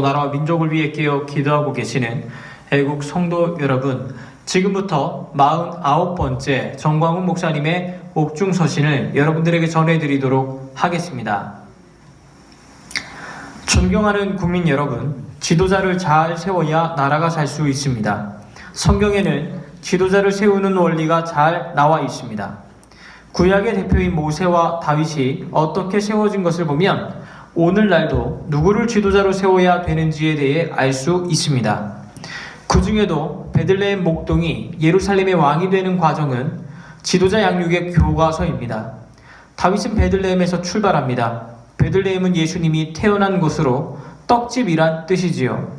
나라와 민족을 위해 깨어 기도하고 계시는 애국 성도 여러분, 지금부터 49번째 정광훈 목사님의 옥중서신을 여러분들에게 전해드리도록 하겠습니다. 존경하는 국민 여러분, 지도자를 잘 세워야 나라가 살 수 있습니다. 성경에는 지도자를 세우는 원리가 잘 나와 있습니다. 구약의 대표인 모세와 다윗이 어떻게 세워진 것을 보면 오늘날도 누구를 지도자로 세워야 되는지에 대해 알 수 있습니다. 그 중에도 베들레헴 목동이 예루살렘의 왕이 되는 과정은 지도자 양육의 교과서입니다. 다윗은 베들레헴에서 출발합니다. 베들레헴은 예수님이 태어난 곳으로 떡집이란 뜻이지요.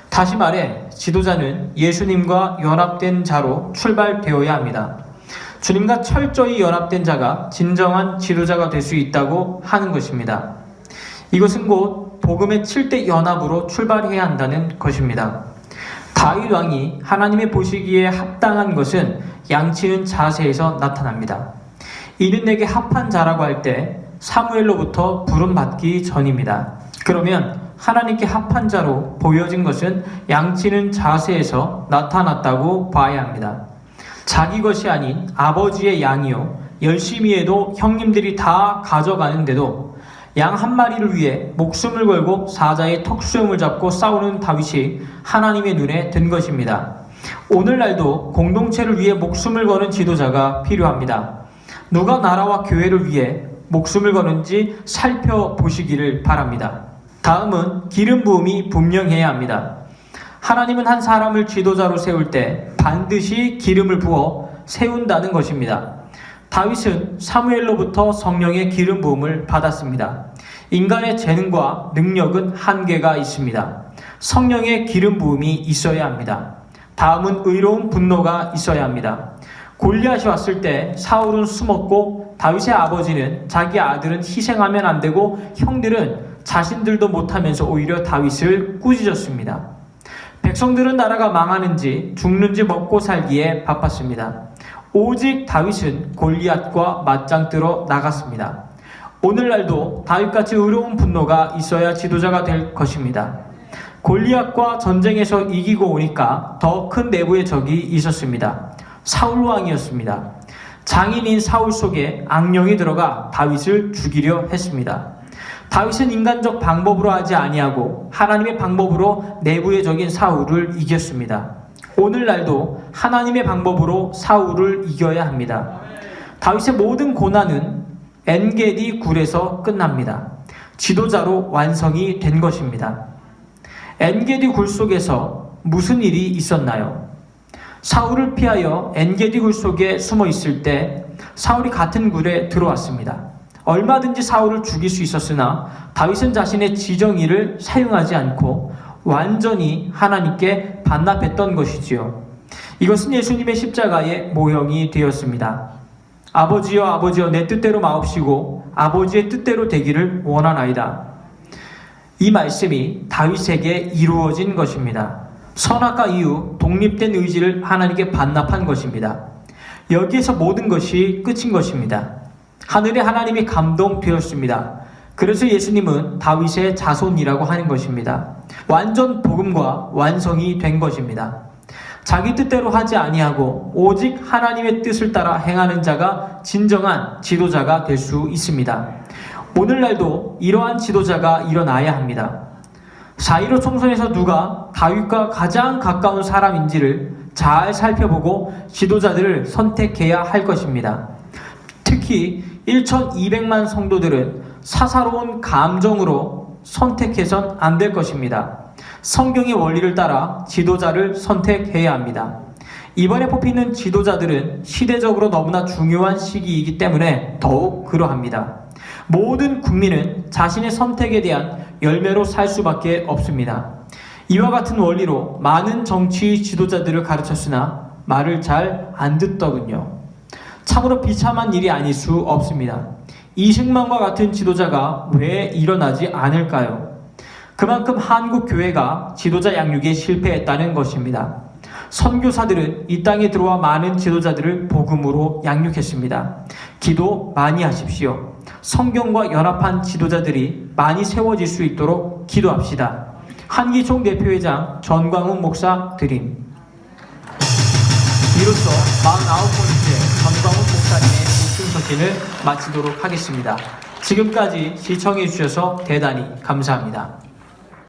다시 말해 지도자는 예수님과 연합된 자로 출발되어야 합니다. 주님과 철저히 연합된 자가 진정한 지도자가 될 수 있다고 하는 것입니다. 이것은 곧 복음의 7대 연합으로 출발해야 한다는 것입니다. 다윗 왕이 하나님의 보시기에 합당한 것은 양치는 자세에서 나타납니다. 이는 내게 합한 자라고 할 때 사무엘로부터 부름받기 전입니다. 그러면 하나님께 합한 자로 보여진 것은 양치는 자세에서 나타났다고 봐야 합니다. 자기 것이 아닌 아버지의 양이요 열심히 해도 형님들이 다 가져가는데도 양 한 마리를 위해 목숨을 걸고 사자의 턱수염을 잡고 싸우는 다윗이 하나님의 눈에 든 것입니다. 오늘날도 공동체를 위해 목숨을 거는 지도자가 필요합니다. 누가 나라와 교회를 위해 목숨을 거는지 살펴보시기를 바랍니다. 다음은 기름 부음이 분명해야 합니다. 하나님은 한 사람을 지도자로 세울 때 반드시 기름을 부어 세운다는 것입니다. 다윗은 사무엘로부터 성령의 기름 부음을 받았습니다. 인간의 재능과 능력은 한계가 있습니다. 성령의 기름 부음이 있어야 합니다. 다음은 의로운 분노가 있어야 합니다. 골리앗이 왔을 때 사울은 숨었고 다윗의 아버지는 자기 아들은 희생하면 안 되고 형들은 자신들도 못하면서 오히려 다윗을 꾸짖었습니다. 백성들은 나라가 망하는지 죽는지 먹고 살기에 바빴습니다. 오직 다윗은 골리앗과 맞짱 뜨러 나갔습니다. 오늘날도 다윗같이 의로운 분노가 있어야 지도자가 될 것입니다. 골리앗과 전쟁에서 이기고 오니까 더 큰 내부의 적이 있었습니다. 사울 왕이었습니다. 장인인 사울 속에 악령이 들어가 다윗을 죽이려 했습니다. 다윗은 인간적 방법으로 하지 아니하고 하나님의 방법으로 내부의 적인 사울을 이겼습니다. 오늘날도 하나님의 방법으로 사울을 이겨야 합니다. 다윗의 모든 고난은 엔게디 굴에서 끝납니다. 지도자로 완성이 된 것입니다. 엔게디 굴 속에서 무슨 일이 있었나요? 사울을 피하여 엔게디 굴 속에 숨어 있을 때 사울이 같은 굴에 들어왔습니다. 얼마든지 사울을 죽일 수 있었으나 다윗은 자신의 지정의를 사용하지 않고 완전히 하나님께 반납했던 것이지요. 이것은 예수님의 십자가의 모형이 되었습니다. 아버지여 아버지여 내 뜻대로 마옵시고 아버지의 뜻대로 되기를 원하나이다. 이 말씀이 다윗에게 이루어진 것입니다. 선악과 이후 독립된 의지를 하나님께 반납한 것입니다. 여기에서 모든 것이 끝인 것입니다. 하늘의 하나님이 감동되었습니다. 그래서 예수님은 다윗의 자손이라고 하는 것입니다. 완전 복음과 완성이 된 것입니다. 자기 뜻대로 하지 아니하고 오직 하나님의 뜻을 따라 행하는 자가 진정한 지도자가 될 수 있습니다. 오늘날도 이러한 지도자가 일어나야 합니다. 4.15 총선에서 누가 다윗과 가장 가까운 사람인지를 잘 살펴보고 지도자들을 선택해야 할 것입니다. 특히 1,200만 성도들은 사사로운 감정으로 선택해선 안 될 것입니다. 성경의 원리를 따라 지도자를 선택해야 합니다. 이번에 뽑히는 지도자들은 시대적으로 너무나 중요한 시기이기 때문에 더욱 그러합니다. 모든 국민은 자신의 선택에 대한 열매로 살 수밖에 없습니다. 이와 같은 원리로 많은 정치 지도자들을 가르쳤으나 말을 잘 안 듣더군요. 참으로 비참한 일이 아닐 수 없습니다. 이승만과 같은 지도자가 왜 일어나지 않을까요? 그만큼 한국 교회가 지도자 양육에 실패했다는 것입니다. 선교사들은 이 땅에 들어와 많은 지도자들을 복음으로 양육했습니다. 기도 많이 하십시오. 성경과 연합한 지도자들이 많이 세워질 수 있도록 기도합시다. 한기총 대표회장 전광훈 목사 드림. 이로써 49번째 전광훈 목사님의 목숨 서신을 마치도록 하겠습니다. 지금까지 시청해 주셔서 대단히 감사합니다.